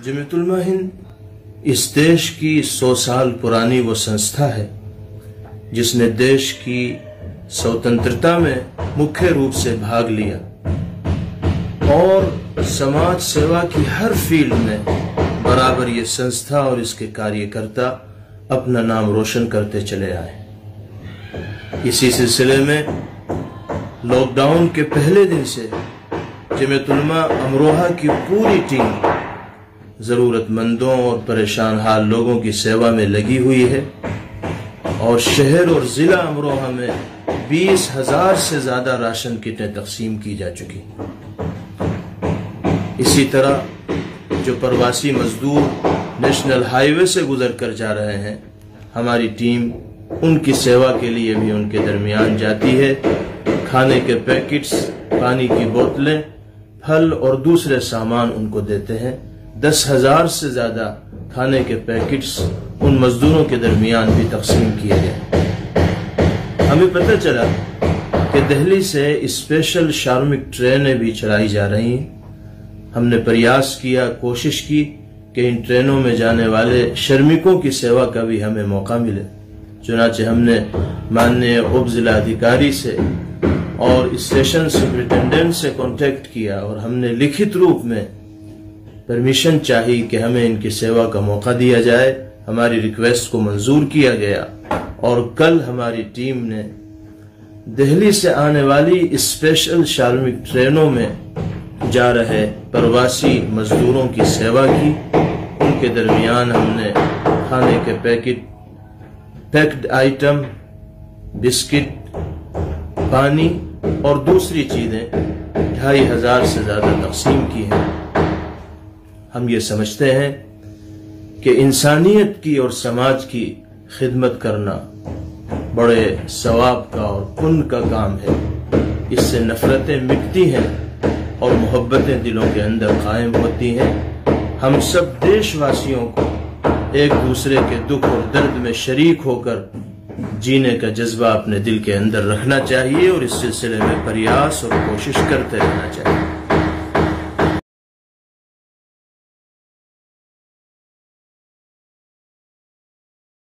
जमीयत उलमा हिंद इस देश की 100 साल पुरानी वो संस्था है जिसने देश की स्वतंत्रता में मुख्य रूप से भाग लिया और समाज सेवा की हर फील्ड में बराबर ये संस्था और इसके कार्यकर्ता अपना नाम रोशन करते चले आए। इसी सिलसिले में लॉकडाउन के पहले दिन से जमीयत उलमा अमरोहा की पूरी टीम जरूरतमंदों और परेशान हाल लोगों की सेवा में लगी हुई है और शहर और जिला अमरोहा में 20,000 से ज्यादा राशन किटें तकसीम की जा चुकी। इसी तरह जो प्रवासी मजदूर नेशनल हाईवे से गुजर कर जा रहे हैं, हमारी टीम उनकी सेवा के लिए भी उनके दरमियान जाती है। खाने के पैकेट्स, पानी की बोतलें, फल और दूसरे सामान उनको देते हैं। 10,000 से ज्यादा खाने के पैकेट्स उन मजदूरों के दरमियान भी तकसीम किए गए। हमें पता चला कि दिल्ली से स्पेशल श्रमिक ट्रेनें भी चलाई जा रही हैं। हमने प्रयास किया, कोशिश की कि इन ट्रेनों में जाने वाले श्रमिकों की सेवा का भी हमें मौका मिले। चुनाचे हमने माननीय उप जिला अधिकारी से और स्टेशन सुपरिटेंडेंट से कांटेक्ट किया और हमने लिखित रूप में परमिशन चाहिए कि हमें इनकी सेवा का मौका दिया जाए। हमारी रिक्वेस्ट को मंजूर किया गया और कल हमारी टीम ने दिल्ली से आने वाली स्पेशल श्रमिक ट्रेनों में जा रहे प्रवासी मजदूरों की सेवा की। उनके दरमियान हमने खाने के पैकेट, पैक्ड आइटम, बिस्किट, पानी और दूसरी चीजें 2,500 से ज्यादा तकसीम की हैं। हम ये समझते हैं कि इंसानियत की और समाज की खिदमत करना बड़े सवाब का और पुण्य का काम है। इससे नफरतें मिटती हैं और मोहब्बतें दिलों के अंदर कायम होती हैं। हम सब देशवासियों को एक दूसरे के दुख और दर्द में शरीक होकर जीने का जज्बा अपने दिल के अंदर रखना चाहिए और इस सिलसिले में प्रयास और कोशिश करते रहना चाहिए।